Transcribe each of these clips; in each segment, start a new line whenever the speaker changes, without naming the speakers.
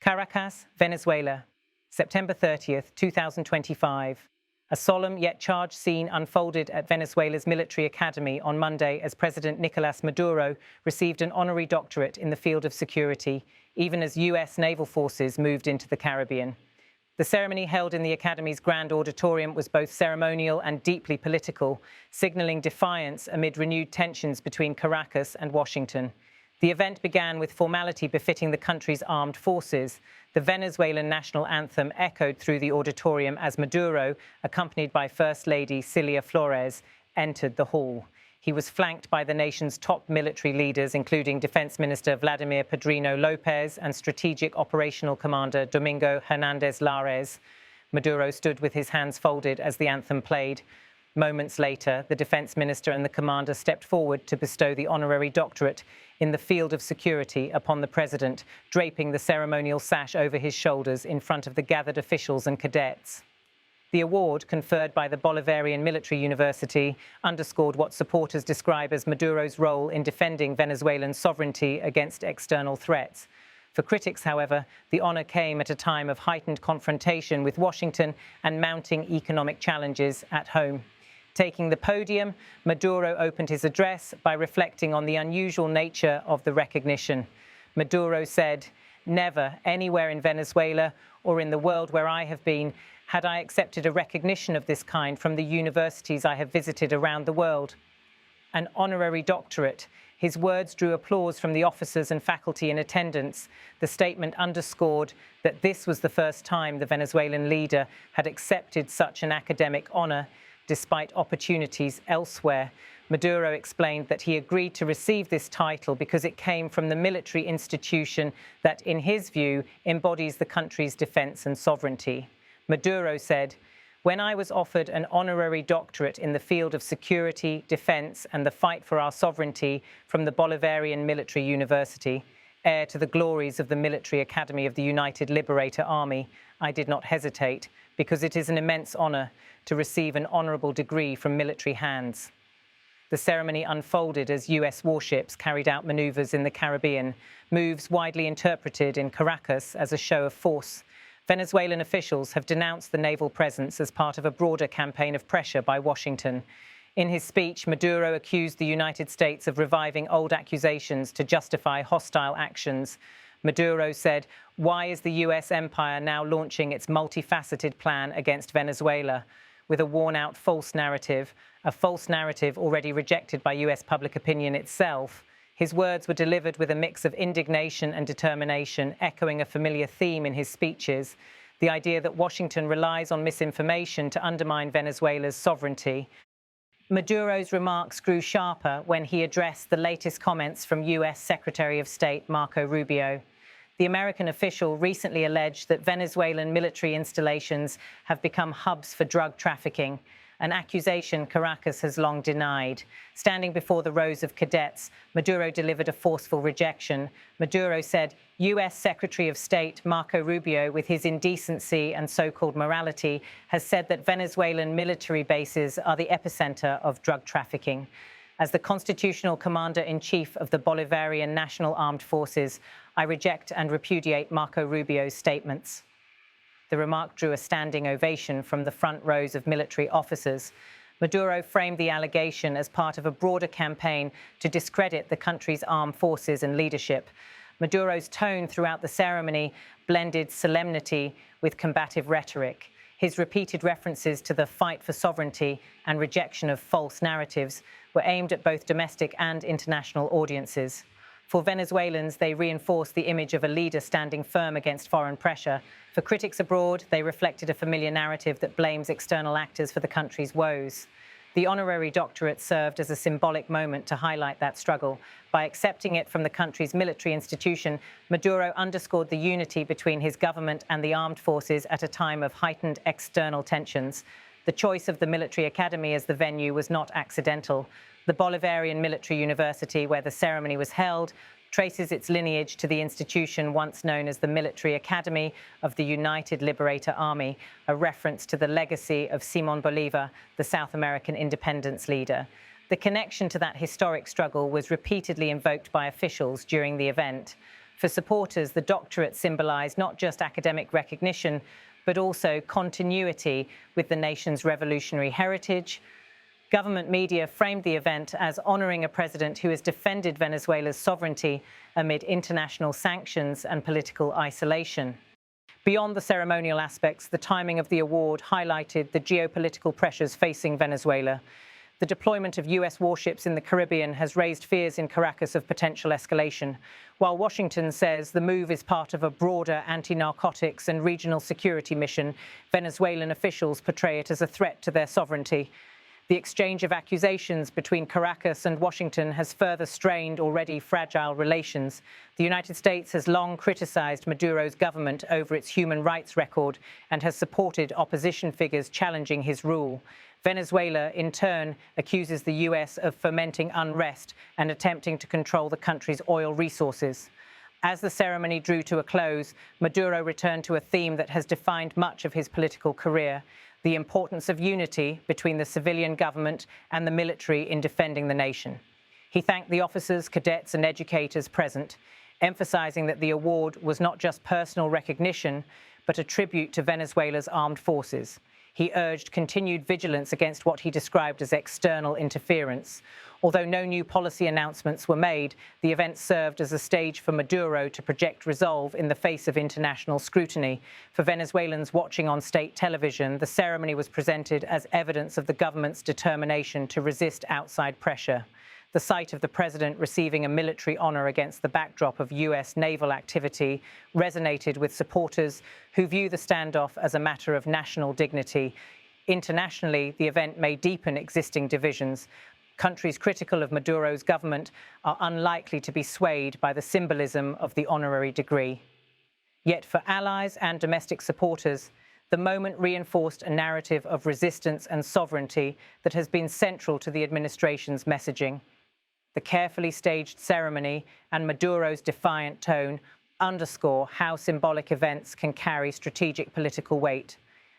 Caracas, Venezuela, September 30th, 2025. A solemn yet charged scene unfolded at Venezuela's military academy on Monday as President Nicolás Maduro received an honorary doctorate in the field of security, even as U.S. naval forces moved into the Caribbean. The ceremony held in the Academy's Grand Auditorium was both ceremonial and deeply political, signaling defiance amid renewed tensions between Caracas and Washington. The event began with formality befitting the country's armed forces. The Venezuelan national anthem echoed through the auditorium as Maduro, accompanied by First Lady Cilia Flores, entered the hall. He was flanked by the nation's top military leaders, including Defense Minister Vladimir Padrino Lopez and Strategic Operational Commander Domingo Hernandez Lares. Maduro stood with his hands folded as the anthem played. Moments later, the defense minister and the commander stepped forward to bestow the honorary doctorate in the field of security upon the president, draping the ceremonial sash over his shoulders in front of the gathered officials and cadets. The award, conferred by the Bolivarian Military University, underscored what supporters describe as Maduro's role in defending Venezuelan sovereignty against external threats. For critics, however, the honor came at a time of heightened confrontation with Washington and mounting economic challenges at home. Taking the podium, Maduro opened his address by reflecting on the unusual nature of the recognition. Maduro said, "Never, anywhere in Venezuela or in the world where I have been, had I accepted a recognition of this kind from the universities I have visited around the world. An honorary doctorate." His words drew applause from the officers and faculty in attendance. The statement underscored that this was the first time the Venezuelan leader had accepted such an academic honor, despite opportunities elsewhere. Maduro explained that he agreed to receive this title because it came from the military institution that, in his view, embodies the country's defense and sovereignty. Maduro said, "When I was offered an honorary doctorate in the field of security, defense, and the fight for our sovereignty from the Bolivarian Military University, heir to the glories of the Military Academy of the United Liberator Army, I did not hesitate, because it is an immense honor to receive an honorable degree from military hands." The ceremony unfolded as U.S. warships carried out maneuvers in the Caribbean, moves widely interpreted in Caracas as a show of force. Venezuelan officials have denounced the naval presence as part of a broader campaign of pressure by Washington. In his speech, Maduro accused the United States of reviving old accusations to justify hostile actions. Maduro said, "Why is the U.S. empire now launching its multifaceted plan against Venezuela with a worn-out false narrative, a false narrative already rejected by U.S. public opinion itself?" His words were delivered with a mix of indignation and determination, echoing a familiar theme in his speeches, the idea that Washington relies on misinformation to undermine Venezuela's sovereignty. Maduro's remarks grew sharper when he addressed the latest comments from U.S. Secretary of State Marco Rubio. The American official recently alleged that Venezuelan military installations have become hubs for drug trafficking, an accusation Caracas has long denied. Standing before the rows of cadets, Maduro delivered a forceful rejection. Maduro said U.S. Secretary of State Marco Rubio, with his indecency and so-called morality, has said that Venezuelan military bases are the epicenter of drug trafficking. As the constitutional commander-in-chief of the Bolivarian National Armed Forces, I reject and repudiate Marco Rubio's statements. The remark drew a standing ovation from the front rows of military officers. Maduro framed the allegation as part of a broader campaign to discredit the country's armed forces and leadership. Maduro's tone throughout the ceremony blended solemnity with combative rhetoric. His repeated references to the fight for sovereignty and rejection of false narratives were aimed at both domestic and international audiences. For Venezuelans, they reinforced the image of a leader standing firm against foreign pressure. For critics abroad, they reflected a familiar narrative that blames external actors for the country's woes. The honorary doctorate served as a symbolic moment to highlight that struggle. By accepting it from the country's military institution, Maduro underscored the unity between his government and the armed forces at a time of heightened external tensions. The choice of the military academy as the venue was not accidental. The Bolivarian Military University, where the ceremony was held, traces its lineage to the institution once known as the Military Academy of the United Liberator Army, a reference to the legacy of Simón Bolívar, the South American independence leader. The connection to that historic struggle was repeatedly invoked by officials during the event. For supporters, the doctorate symbolised not just academic recognition, but also continuity with the nation's revolutionary heritage. Government media framed the event as honouring a president who has defended Venezuela's sovereignty amid international sanctions and political isolation. Beyond the ceremonial aspects, the timing of the award highlighted the geopolitical pressures facing Venezuela. The deployment of US warships in the Caribbean has raised fears in Caracas of potential escalation, while Washington says the move is part of a broader anti-narcotics and regional security mission. Venezuelan officials portray it as a threat to their sovereignty. The exchange of accusations between Caracas and Washington has further strained already fragile relations. The United States has long criticized Maduro's government over its human rights record and has supported opposition figures challenging his rule. Venezuela, in turn, accuses the US of fomenting unrest and attempting to control the country's oil resources. As the ceremony drew to a close, Maduro returned to a theme that has defined much of his political career: the importance of unity between the civilian government and the military in defending the nation. He thanked the officers, cadets and educators present, emphasizing that the award was not just personal recognition, but a tribute to Venezuela's armed forces. He urged continued vigilance against what he described as external interference. Although no new policy announcements were made, the event served as a stage for Maduro to project resolve in the face of international scrutiny. For Venezuelans watching on state television, the ceremony was presented as evidence of the government's determination to resist outside pressure. The sight of the president receiving a military honor against the backdrop of US naval activity resonated with supporters who view the standoff as a matter of national dignity. Internationally, the event may deepen existing divisions. Countries critical of Maduro's government are unlikely to be swayed by the symbolism of the honorary degree. Yet for allies and domestic supporters, the moment reinforced a narrative of resistance and sovereignty that has been central to the administration's messaging. The carefully staged ceremony and Maduro's defiant tone underscore how symbolic events can carry strategic political weight.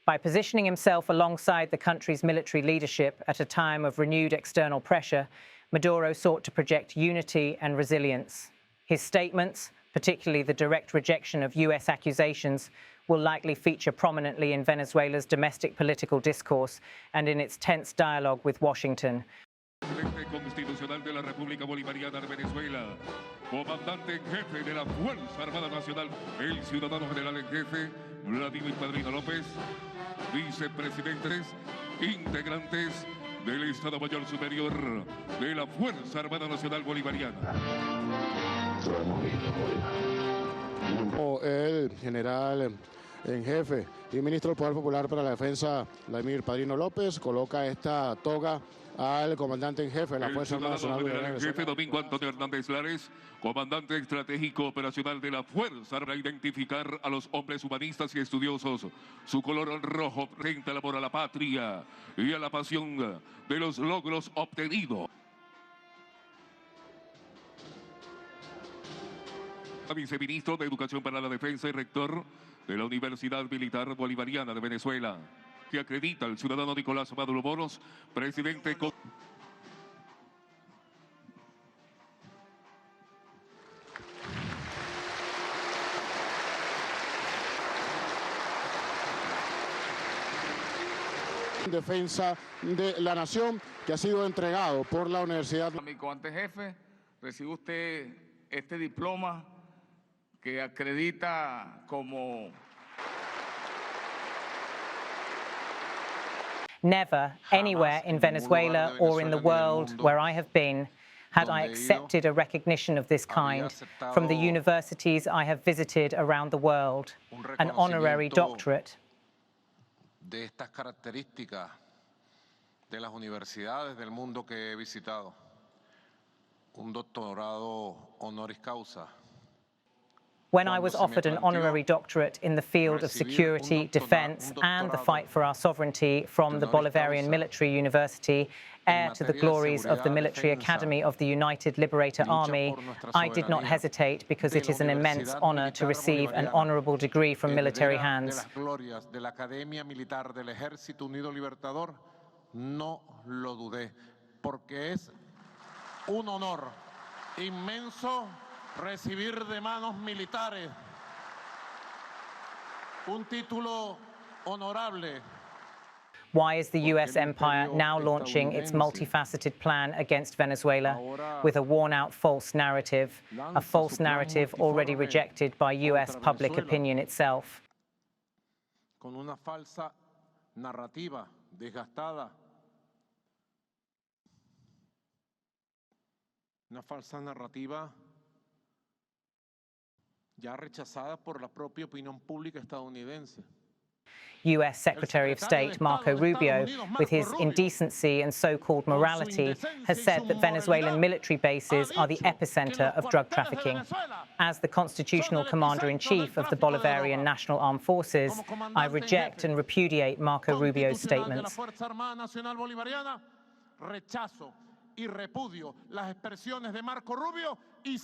By positioning himself alongside the country's military leadership at a time of renewed external pressure, Maduro sought to project unity and resilience. His statements, particularly the direct rejection of US accusations, will likely feature prominently in Venezuela's domestic political discourse and in its tense dialogue with Washington.
Presidente constitucional de la República Bolivariana de Venezuela, comandante en jefe de la Fuerza Armada Nacional, el ciudadano general en jefe, Vladimir Padrino López, vicepresidentes, integrantes del Estado Mayor Superior de la Fuerza Armada Nacional Bolivariana.
El general en jefe y ministro del Poder Popular para la Defensa, Vladimir Padrino López, coloca esta toga al comandante en jefe de la Fuerza Armada Nacional de
Venezuela. Jefe Domingo Antonio Hernández Lares, comandante estratégico operacional de la Fuerza, para identificar a los hombres humanistas y estudiosos. Su color rojo frente al amor a la patria y a la pasión de los logros obtenidos. Viceministro de Educación para la Defensa y rector de la Universidad Militar Bolivariana de Venezuela, que acredita al ciudadano Nicolás Maduro Moros, presidente con...
Defensa de la Nación, que ha sido entregado por la Universidad.
Mi comandante jefe, recibe usted este diploma que acredita como...
Never, anywhere in Venezuela or in the world where I have been, had I accepted a recognition of this kind from the universities I have visited around the world, an honorary doctorate.
De estas características de las universidades del mundo que he visitado, un doctorado honoris causa.
When I was offered an honorary doctorate in the field of security, defense, and the fight for our sovereignty from the Bolivarian Military University, heir to the glories of the Military Academy of the United Liberator Army, I did not hesitate because it is an immense honor to receive an honorable degree from military hands.
De la Academia Militar del Ejército Unido Libertador, no lo dudé, porque es un honor inmenso recibir de manos militares un título honorable.
Why is the US empire now launching its multifaceted plan against Venezuela with a worn-out false narrative, a false narrative already rejected by US public opinion itself?
Con una falsa narrativa desgastada. Una falsa narrativa ya rechazada por la propia opinión pública estadounidense.
US Secretary of State Marco Rubio, with his indecency and so-called morality, has said that Venezuelan military bases are the epicenter of drug trafficking. As the constitutional commander-in-chief of the Bolivarian National Armed Forces, I reject and repudiate Marco Rubio's statements.
Rechazo y repudio las expresiones de Marco Rubio y